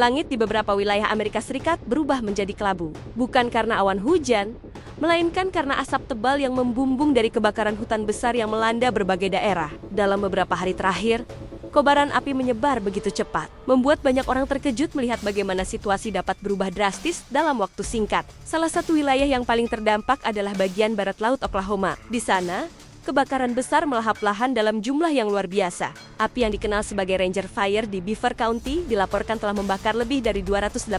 Langit di beberapa wilayah Amerika Serikat berubah menjadi kelabu. Bukan karena awan hujan, melainkan karena asap tebal yang membumbung dari kebakaran hutan besar yang melanda berbagai daerah. Dalam beberapa hari terakhir, kobaran api menyebar begitu cepat, membuat banyak orang terkejut melihat bagaimana situasi dapat berubah drastis dalam waktu singkat. Salah satu wilayah yang paling terdampak adalah bagian barat laut Oklahoma. Di sana, kebakaran besar melahap lahan dalam jumlah yang luar biasa. Api yang dikenal sebagai Ranger Fire di Beaver County dilaporkan telah membakar lebih dari 280.000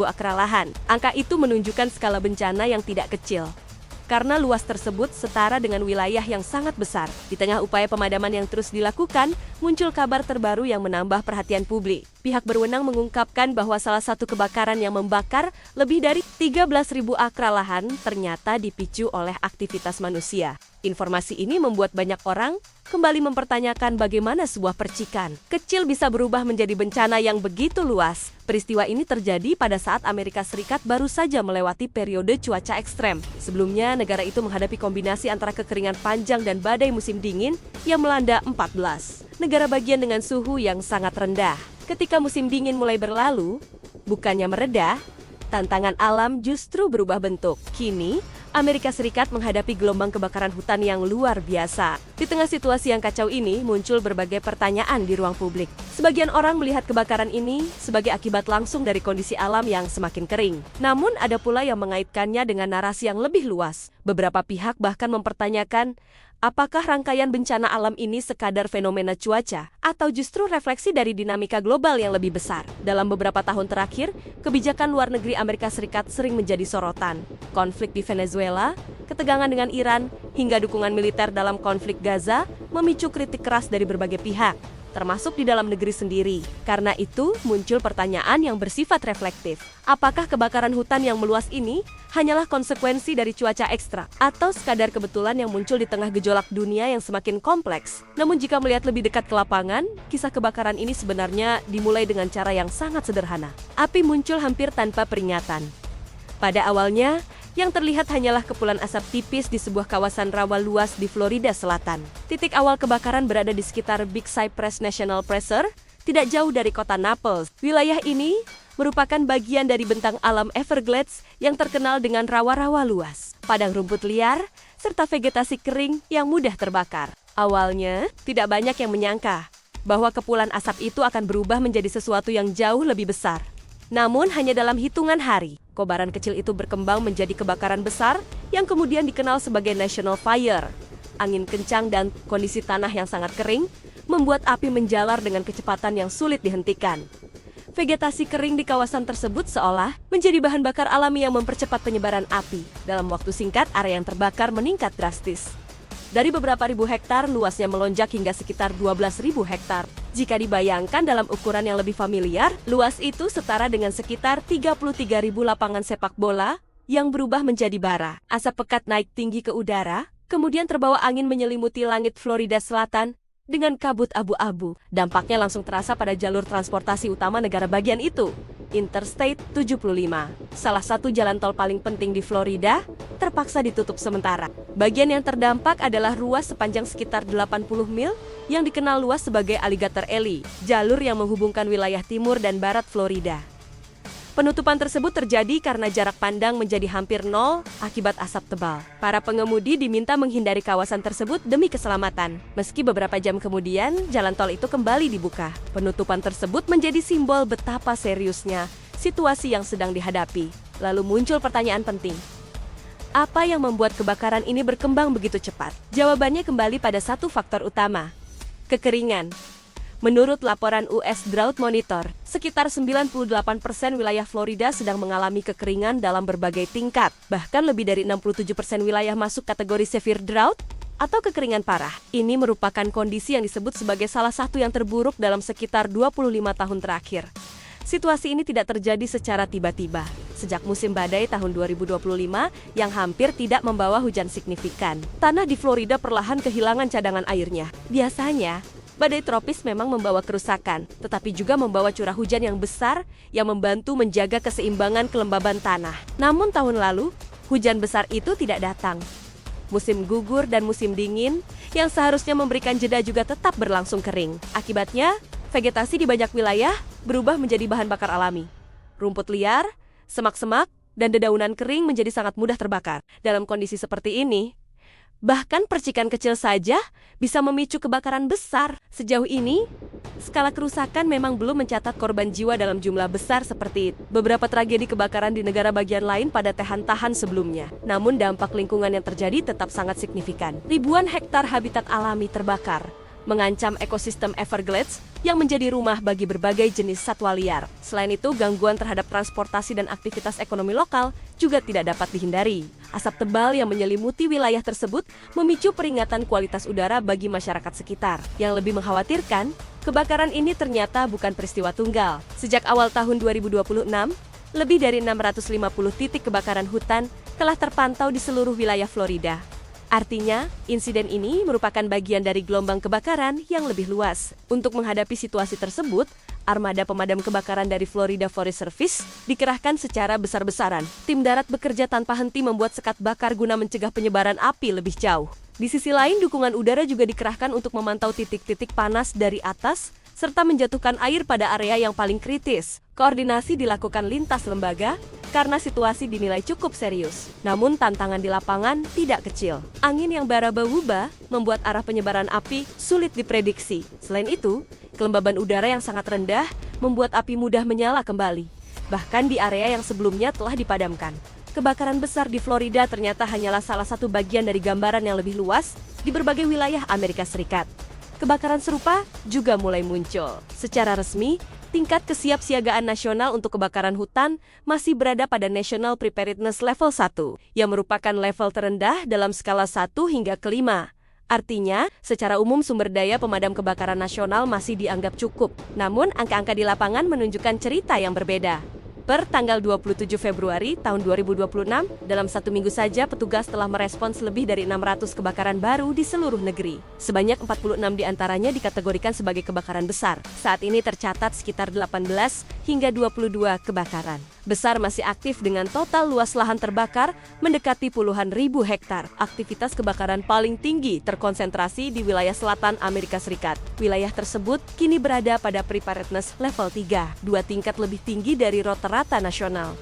akre lahan. Angka itu menunjukkan skala bencana yang tidak kecil, karena luas tersebut setara dengan wilayah yang sangat besar. Di tengah upaya pemadaman yang terus dilakukan, muncul kabar terbaru yang menambah perhatian publik. Pihak berwenang mengungkapkan bahwa salah satu kebakaran yang membakar lebih dari 13.000 akre lahan ternyata dipicu oleh aktivitas manusia. Informasi ini membuat banyak orang kembali mempertanyakan bagaimana sebuah percikan kecil bisa berubah menjadi bencana yang begitu luas. Peristiwa ini terjadi pada saat Amerika Serikat baru saja melewati periode cuaca ekstrem. Sebelumnya, negara itu menghadapi kombinasi antara kekeringan panjang dan badai musim dingin yang melanda 14 negara bagian dengan suhu yang sangat rendah. Ketika musim dingin mulai berlalu, bukannya mereda, tantangan alam justru berubah bentuk. Kini, Amerika Serikat menghadapi gelombang kebakaran hutan yang luar biasa. Di tengah situasi yang kacau ini, muncul berbagai pertanyaan di ruang publik. Sebagian orang melihat kebakaran ini sebagai akibat langsung dari kondisi alam yang semakin kering. Namun, ada pula yang mengaitkannya dengan narasi yang lebih luas. Beberapa pihak bahkan mempertanyakan, apakah rangkaian bencana alam ini sekadar fenomena cuaca, atau justru refleksi dari dinamika global yang lebih besar? Dalam beberapa tahun terakhir, kebijakan luar negeri Amerika Serikat sering menjadi sorotan. Konflik di Venezuela, ketegangan dengan Iran, hingga dukungan militer dalam konflik Gaza memicu kritik keras dari berbagai pihak, termasuk di dalam negeri sendiri. Karena itu, muncul pertanyaan yang bersifat reflektif. Apakah kebakaran hutan yang meluas ini hanyalah konsekuensi dari cuaca ekstra, atau sekadar kebetulan yang muncul di tengah gejolak dunia yang semakin kompleks? Namun jika melihat lebih dekat ke lapangan, kisah kebakaran ini sebenarnya dimulai dengan cara yang sangat sederhana. Api muncul hampir tanpa peringatan. Pada awalnya, yang terlihat hanyalah kepulan asap tipis di sebuah kawasan rawa luas di Florida Selatan. Titik awal kebakaran berada di sekitar Big Cypress National Preserve, tidak jauh dari kota Naples. Wilayah ini merupakan bagian dari bentang alam Everglades yang terkenal dengan rawa-rawa luas, padang rumput liar, serta vegetasi kering yang mudah terbakar. Awalnya, tidak banyak yang menyangka bahwa kepulan asap itu akan berubah menjadi sesuatu yang jauh lebih besar. Namun, hanya dalam hitungan hari, kobaran kecil itu berkembang menjadi kebakaran besar yang kemudian dikenal sebagai National Fire. Angin kencang dan kondisi tanah yang sangat kering membuat api menjalar dengan kecepatan yang sulit dihentikan. Vegetasi kering di kawasan tersebut seolah menjadi bahan bakar alami yang mempercepat penyebaran api. Dalam waktu singkat, area yang terbakar meningkat drastis. Dari beberapa ribu hektar, luasnya melonjak hingga sekitar 12.000 hektar. Jika dibayangkan dalam ukuran yang lebih familiar, luas itu setara dengan sekitar 33.000 lapangan sepak bola yang berubah menjadi bara. Asap pekat naik tinggi ke udara, kemudian terbawa angin menyelimuti langit Florida Selatan dengan kabut abu-abu. Dampaknya langsung terasa pada jalur transportasi utama negara bagian itu, Interstate 75. Salah satu jalan tol paling penting di Florida terpaksa ditutup sementara. Bagian yang terdampak adalah ruas sepanjang sekitar 80 mil yang dikenal luas sebagai Alligator Alley, jalur yang menghubungkan wilayah timur dan barat Florida. Penutupan tersebut terjadi karena jarak pandang menjadi hampir nol akibat asap tebal. Para pengemudi diminta menghindari kawasan tersebut demi keselamatan. Meski beberapa jam kemudian, jalan tol itu kembali dibuka. Penutupan tersebut menjadi simbol betapa seriusnya situasi yang sedang dihadapi. Lalu muncul pertanyaan penting. Apa yang membuat kebakaran ini berkembang begitu cepat? Jawabannya kembali pada satu faktor utama, kekeringan. Menurut laporan US Drought Monitor, sekitar 98% wilayah Florida sedang mengalami kekeringan dalam berbagai tingkat. Bahkan lebih dari 67% wilayah masuk kategori severe drought atau kekeringan parah. Ini merupakan kondisi yang disebut sebagai salah satu yang terburuk dalam sekitar 25 tahun terakhir. Situasi ini tidak terjadi secara tiba-tiba. Sejak musim badai tahun 2025 yang hampir tidak membawa hujan signifikan, tanah di Florida perlahan kehilangan cadangan airnya. Biasanya, badai tropis memang membawa kerusakan, tetapi juga membawa curah hujan yang besar yang membantu menjaga keseimbangan kelembaban tanah. Namun tahun lalu, hujan besar itu tidak datang. Musim gugur dan musim dingin yang seharusnya memberikan jeda juga tetap berlangsung kering. Akibatnya, vegetasi di banyak wilayah berubah menjadi bahan bakar alami. Rumput liar, semak-semak, dan dedaunan kering menjadi sangat mudah terbakar. Dalam kondisi seperti ini, bahkan percikan kecil saja bisa memicu kebakaran besar. Sejauh ini, skala kerusakan memang belum mencatat korban jiwa dalam jumlah besar seperti itu. Beberapa tragedi kebakaran di negara bagian lain pada tahan-tahan sebelumnya. Namun dampak lingkungan yang terjadi tetap sangat signifikan. Ribuan hektar habitat alami terbakar, mengancam ekosistem Everglades yang menjadi rumah bagi berbagai jenis satwa liar. Selain itu, gangguan terhadap transportasi dan aktivitas ekonomi lokal juga tidak dapat dihindari. Asap tebal yang menyelimuti wilayah tersebut memicu peringatan kualitas udara bagi masyarakat sekitar. Yang lebih mengkhawatirkan, kebakaran ini ternyata bukan peristiwa tunggal. Sejak awal tahun 2026, lebih dari 650 titik kebakaran hutan telah terpantau di seluruh wilayah Florida. Artinya, insiden ini merupakan bagian dari gelombang kebakaran yang lebih luas. Untuk menghadapi situasi tersebut, armada pemadam kebakaran dari Florida Forest Service dikerahkan secara besar-besaran. Tim darat bekerja tanpa henti membuat sekat bakar guna mencegah penyebaran api lebih jauh. Di sisi lain, dukungan udara juga dikerahkan untuk memantau titik-titik panas dari atas, serta menjatuhkan air pada area yang paling kritis. Koordinasi dilakukan lintas lembaga, karena situasi dinilai cukup serius. Namun tantangan di lapangan tidak kecil. Angin yang berubah-ubah membuat arah penyebaran api sulit diprediksi. Selain itu, kelembaban udara yang sangat rendah membuat api mudah menyala kembali. Bahkan di area yang sebelumnya telah dipadamkan. Kebakaran besar di Florida ternyata hanyalah salah satu bagian dari gambaran yang lebih luas di berbagai wilayah Amerika Serikat. Kebakaran serupa juga mulai muncul. Secara resmi, tingkat kesiapsiagaan nasional untuk kebakaran hutan masih berada pada National Preparedness Level 1, yang merupakan level terendah dalam skala 1 hingga ke-5. Artinya, secara umum sumber daya pemadam kebakaran nasional masih dianggap cukup. Namun, angka-angka di lapangan menunjukkan cerita yang berbeda. Per tanggal 27 Februari tahun 2026, dalam satu minggu saja petugas telah merespons lebih dari 600 kebakaran baru di seluruh negeri. Sebanyak 46 diantaranya dikategorikan sebagai kebakaran besar. Saat ini tercatat sekitar 18 hingga 22 kebakaran besar masih aktif dengan total luas lahan terbakar mendekati puluhan ribu hektar. Aktivitas kebakaran paling tinggi terkonsentrasi di wilayah selatan Amerika Serikat. Wilayah tersebut kini berada pada preparedness level 3, 2 tingkat lebih tinggi dari rata-rata nasional.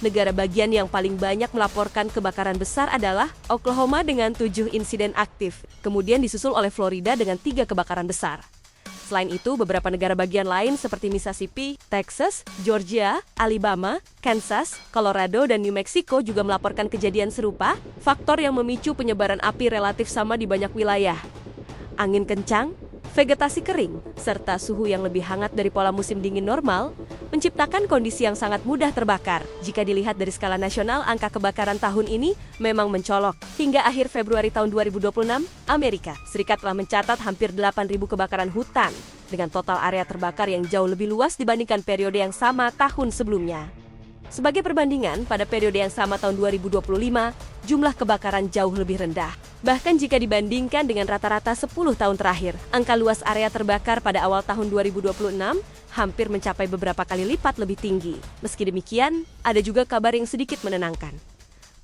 Negara bagian yang paling banyak melaporkan kebakaran besar adalah Oklahoma dengan 7 insiden aktif, kemudian disusul oleh Florida dengan 3 kebakaran besar. Selain itu, beberapa negara bagian lain seperti Mississippi, Texas, Georgia, Alabama, Kansas, Colorado, dan New Mexico juga melaporkan kejadian serupa. Faktor yang memicu penyebaran api relatif sama di banyak wilayah. Angin kencang, vegetasi kering, serta suhu yang lebih hangat dari pola musim dingin normal, menciptakan kondisi yang sangat mudah terbakar. Jika dilihat dari skala nasional, angka kebakaran tahun ini memang mencolok. Hingga akhir Februari tahun 2026, Amerika Serikat telah mencatat hampir 8.000 kebakaran hutan, dengan total area terbakar yang jauh lebih luas dibandingkan periode yang sama tahun sebelumnya. Sebagai perbandingan, pada periode yang sama tahun 2025, jumlah kebakaran jauh lebih rendah. Bahkan jika dibandingkan dengan rata-rata 10 tahun terakhir, angka luas area terbakar pada awal tahun 2026 hampir mencapai beberapa kali lipat lebih tinggi. Meski demikian, ada juga kabar yang sedikit menenangkan.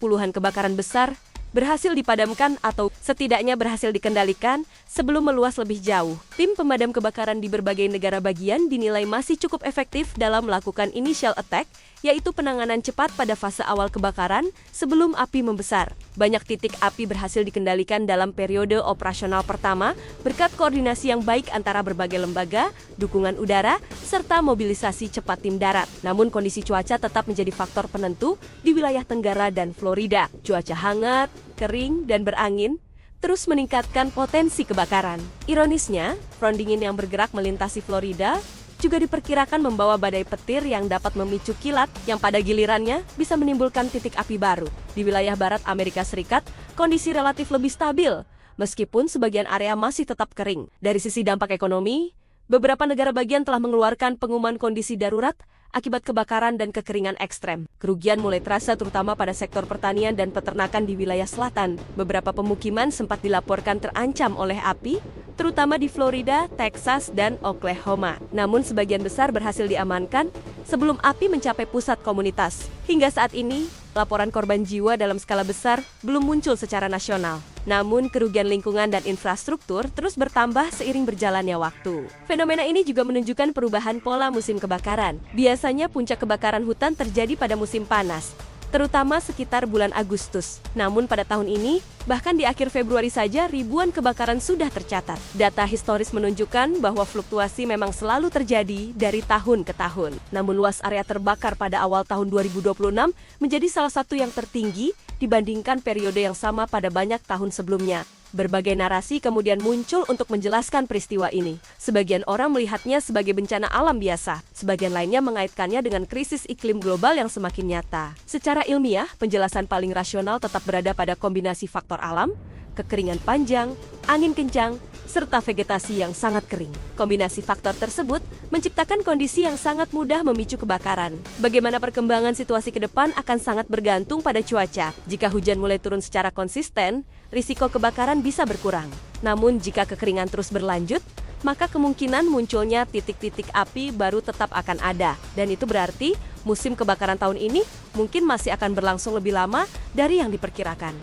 Puluhan kebakaran besar berhasil dipadamkan atau setidaknya berhasil dikendalikan sebelum meluas lebih jauh. Tim pemadam kebakaran di berbagai negara bagian dinilai masih cukup efektif dalam melakukan initial attack, yaitu penanganan cepat pada fase awal kebakaran sebelum api membesar. Banyak titik api berhasil dikendalikan dalam periode operasional pertama berkat koordinasi yang baik antara berbagai lembaga, dukungan udara, serta mobilisasi cepat tim darat. Namun kondisi cuaca tetap menjadi faktor penentu di wilayah Tenggara dan Florida. Cuaca hangat, kering, dan berangin terus meningkatkan potensi kebakaran. Ironisnya, front dingin yang bergerak melintasi Florida juga diperkirakan membawa badai petir yang dapat memicu kilat yang pada gilirannya bisa menimbulkan titik api baru. Di wilayah barat Amerika Serikat, kondisi relatif lebih stabil, meskipun sebagian area masih tetap kering. Dari sisi dampak ekonomi, beberapa negara bagian telah mengeluarkan pengumuman kondisi darurat akibat kebakaran dan kekeringan ekstrem. Kerugian mulai terasa terutama pada sektor pertanian dan peternakan di wilayah selatan. Beberapa pemukiman sempat dilaporkan terancam oleh api, terutama di Florida, Texas, dan Oklahoma. Namun sebagian besar berhasil diamankan sebelum api mencapai pusat komunitas. Hingga saat ini, laporan korban jiwa dalam skala besar belum muncul secara nasional. Namun kerugian lingkungan dan infrastruktur terus bertambah seiring berjalannya waktu. Fenomena ini juga menunjukkan perubahan pola musim kebakaran. Biasanya puncak kebakaran hutan terjadi pada musim panas, terutama sekitar bulan Agustus. Namun pada tahun ini, bahkan di akhir Februari saja ribuan kebakaran sudah tercatat. Data historis menunjukkan bahwa fluktuasi memang selalu terjadi dari tahun ke tahun. Namun luas area terbakar pada awal tahun 2026 menjadi salah satu yang tertinggi dibandingkan periode yang sama pada banyak tahun sebelumnya. Berbagai narasi kemudian muncul untuk menjelaskan peristiwa ini. Sebagian orang melihatnya sebagai bencana alam biasa, sebagian lainnya mengaitkannya dengan krisis iklim global yang semakin nyata. Secara ilmiah, penjelasan paling rasional tetap berada pada kombinasi faktor alam, kekeringan panjang, angin kencang, serta vegetasi yang sangat kering. Kombinasi faktor tersebut menciptakan kondisi yang sangat mudah memicu kebakaran. Bagaimana perkembangan situasi ke depan akan sangat bergantung pada cuaca. Jika hujan mulai turun secara konsisten, risiko kebakaran bisa berkurang. Namun jika kekeringan terus berlanjut, maka kemungkinan munculnya titik-titik api baru tetap akan ada. Dan itu berarti musim kebakaran tahun ini mungkin masih akan berlangsung lebih lama dari yang diperkirakan.